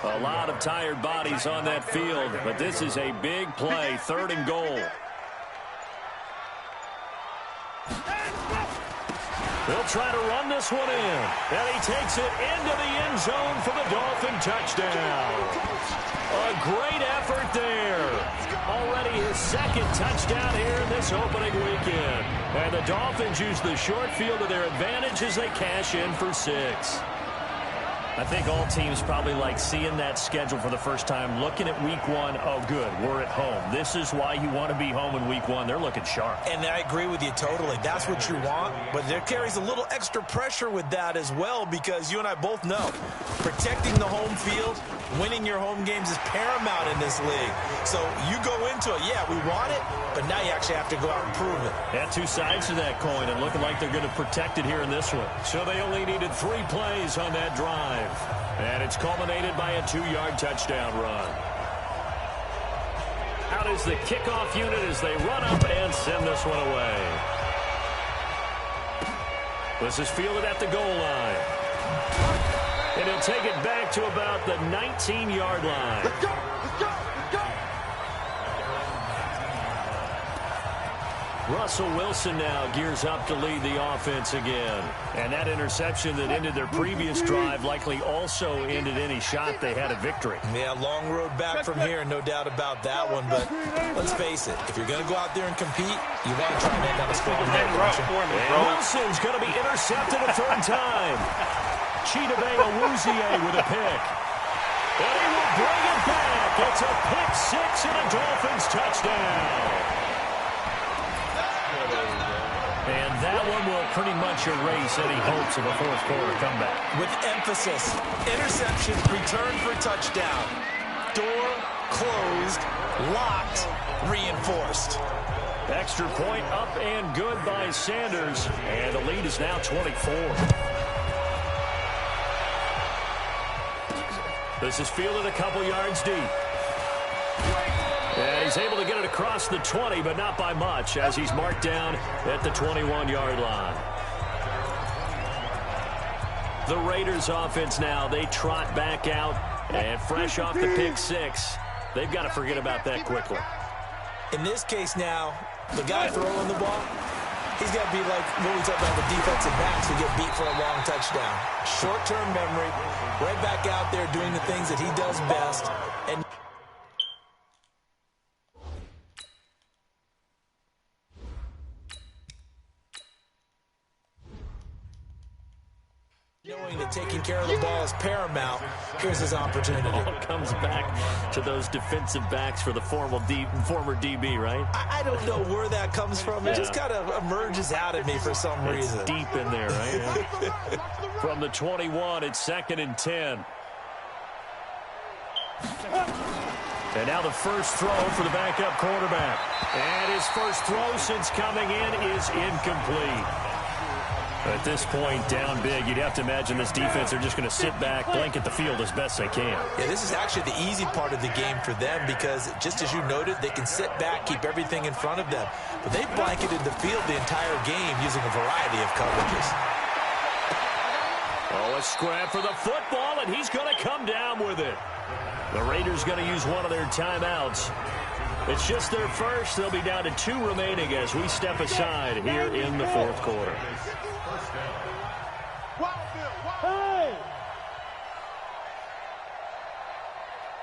A lot of tired bodies on that field, but this is a big play, 3rd and goal. They'll try to run this one in. And he takes it into the end zone for the Dolphin touchdown. A great effort there. Already his 2nd touchdown here in this opening weekend. And the Dolphins use the short field to their advantage as they cash in for 6. I think all teams probably like seeing that schedule for the first time, looking at week 1. Oh, good, we're at home. This is why you want to be home in week 1. They're looking sharp. And I agree with you totally. That's what you want, but there carries a little extra pressure with that as well, because you and I both know protecting the home field, winning your home games is paramount in this league. So you go into it, yeah, we want it, but now you actually have to go out and prove it. Yeah, 2 sides to that coin, and looking like they're going to protect it here in this one. So they only needed 3 plays on that drive. And it's culminated by a 2-yard touchdown run. Out is the kickoff unit as they run up and send this one away. This is fielded at the goal line. And he'll take it back to about the 19-yard line. Let's go! Let's go! Let's go! Russell Wilson now gears up to lead the offense again. And that interception that ended their previous drive likely also ended any shot they had at victory. Yeah, long road back from here, no doubt about that one. But let's face it, if you're going to go out there and compete, you want to try and end on a strong note. And Wilson's going to be intercepted a 3rd time. Chidobe Awuzie with a pick. And he will bring it back. It's a pick 6 and a Dolphins touchdown. And that one will pretty much erase any hopes of a 4th quarter comeback. With emphasis, interception, return for touchdown. Door closed, locked, reinforced. Extra point up and good by Sanders. And the lead is now 24. This is fielded a couple yards deep. And he's able to get it across the 20, but not by much, as he's marked down at the 21-yard line. The Raiders offense now, they trot back out, and fresh off the pick 6, they've got to forget about that quickly. In this case now, the guy throwing the ball, he's got to be like what we talk about the defensive backs who get beat for a long touchdown. Short-term memory, right back out there doing the things that he does best. And knowing that taking care of the ball is paramount, here's his opportunity. It comes back to those defensive backs for the former DB, right? I don't know where that comes from. It just kind of emerges out at me for some reason. It's deep in there, right? From the 21, it's 2nd and 10. And now the first throw for the backup quarterback. And his first throw since coming in is incomplete. At this point, down big, you'd have to imagine this defense, they're just going to sit back, blanket the field as best they can. Yeah, this is actually the easy part of the game for them because, just as you noted, they can sit back, keep everything in front of them. But they've blanketed the field the entire game using a variety of coverages. Oh, a scrap for the football, and he's going to come down with it. The Raiders going to use one of their timeouts. It's just their first. They'll be down to 2 remaining as we step aside here in the 4th quarter.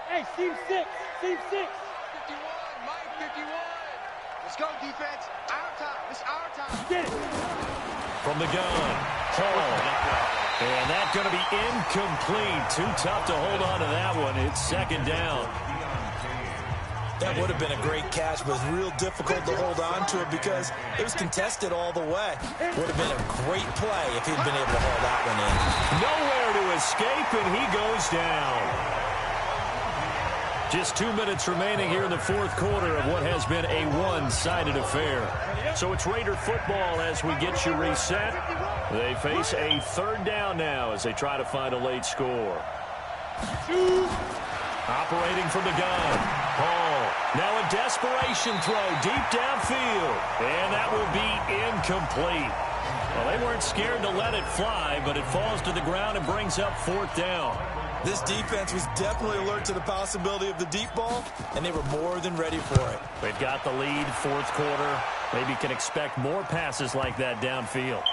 Hey, Team 6, Team 6. 51, Mike, 51. Let's go, defense. Our time. It's our time. Get it. From the gun, Hall. And that's going to be incomplete. Too tough to hold on to that one. It's 2nd down. That would have been a great catch, but it was real difficult to hold on to it because it was contested all the way. Would have been a great play if he'd been able to hold that one in. Nowhere to escape, and he goes down. Just 2 minutes remaining here in the 4th quarter of what has been a one-sided affair. So it's Raider football as we get you reset. They face a 3rd down now as they try to find a late score. Operating from the gun. Hall. Now a desperation throw deep downfield. And that will be incomplete. Well, they weren't scared to let it fly, but it falls to the ground and brings up 4th down. This defense was definitely alert to the possibility of the deep ball, and they were more than ready for it. They've got the lead, 4th quarter. Maybe can expect more passes like that downfield.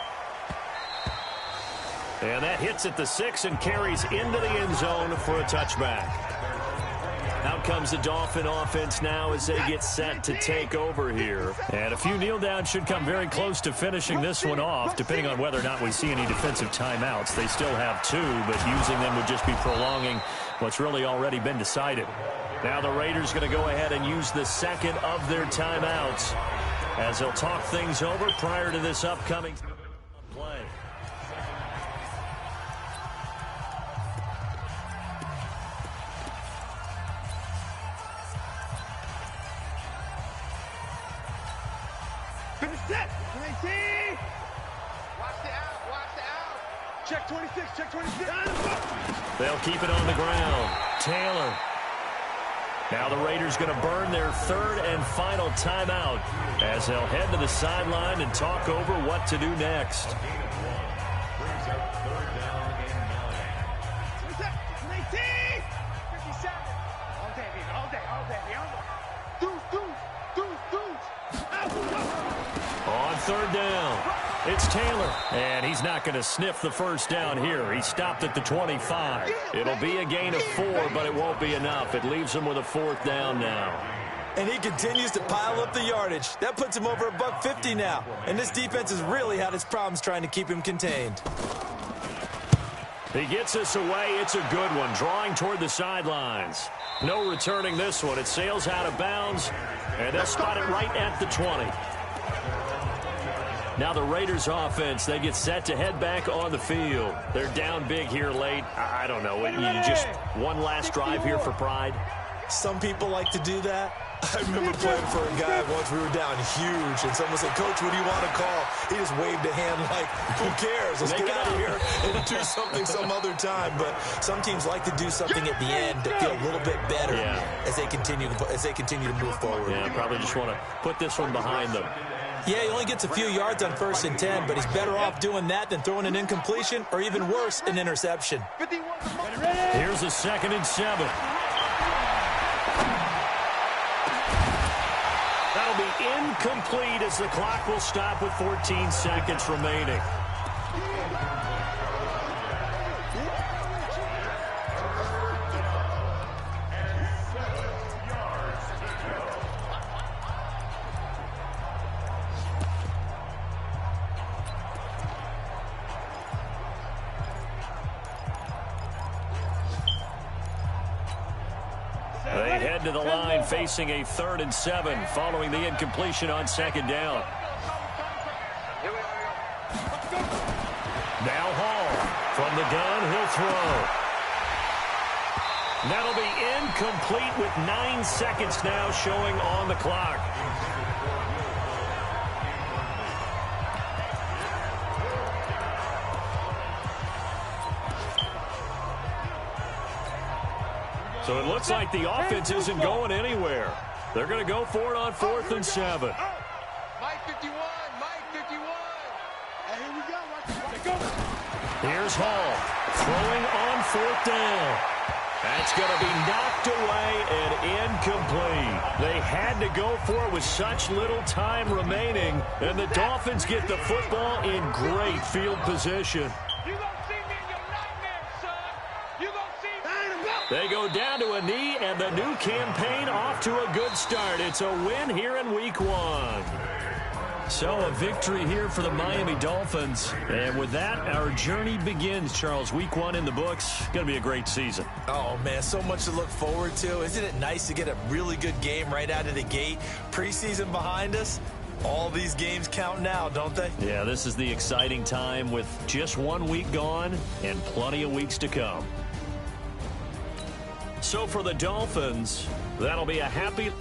And that hits at the 6 and carries into the end zone for a touchback. Out comes the Dolphin offense now as they get set to take over here. And a few kneel downs should come very close to finishing this one off, depending on whether or not we see any defensive timeouts. They still have 2, but using them would just be prolonging what's really already been decided. Now the Raiders going to go ahead and use the 2nd of their timeouts as they'll talk things over prior to this upcoming play. Set. 19. Watch the out. Watch the out. Check 26. Check 26. They'll keep it on the ground. Taylor. Now the Raiders going to burn their 3rd and final timeout as they'll head to the sideline and talk over what to do next. 19. All day, baby. All day. All day. Deuce. On 3rd down, it's Taylor, and he's not going to sniff the 1st down here. He stopped at the 25. It'll be a gain of 4, but it won't be enough. It leaves him with a 4th down now. And he continues to pile up the yardage. That puts him over $150 now. And this defense has really had its problems trying to keep him contained. He gets us away. It's a good one, drawing toward the sidelines. No returning this one. It sails out of bounds, and they'll spot it right at the 20. Now the Raiders offense, they get set to head back on the field. They're down big here late. I don't know. You just one last drive here for pride. Some people like to do that. I remember playing for a guy once. We were down huge, and someone said, "Coach, what do you want to call?" He just waved a hand like, "Who cares? Let's get out of here and do something some other time." But some teams like to do something at the end to feel a little bit better as they continue to move forward. Yeah, probably just want to put this one behind them. Yeah, he only gets a few yards on 1st and 10, but he's better off doing that than throwing an incompletion or even worse, an interception. Here's a 2nd and 7. That'll be incomplete as the clock will stop with 14 seconds remaining. They head to the line facing a 3rd and 7 following the incompletion on 2nd down. Now Hall from the gun, he'll throw. That'll be incomplete with 9 seconds now showing on the clock. So it looks like the offense isn't going anywhere. They're going to go for it on 4th and 7. Mike 51. Mike 51. Hey, here we go. Watch go. Here's Hall throwing on 4th down. That's going to be knocked away and incomplete. They had to go for it with such little time remaining, and the Dolphins get the football in great field position. They go down to a knee, and the new campaign off to a good start. It's a win here in Week 1. So a victory here for the Miami Dolphins. And with that, our journey begins, Charles. Week 1 in the books. Going to be a great season. Oh, man, so much to look forward to. Isn't it nice to get a really good game right out of the gate? Preseason behind us. All these games count now, don't they? Yeah, this is the exciting time with just 1 week gone and plenty of weeks to come. So for the Dolphins, that'll be a happy...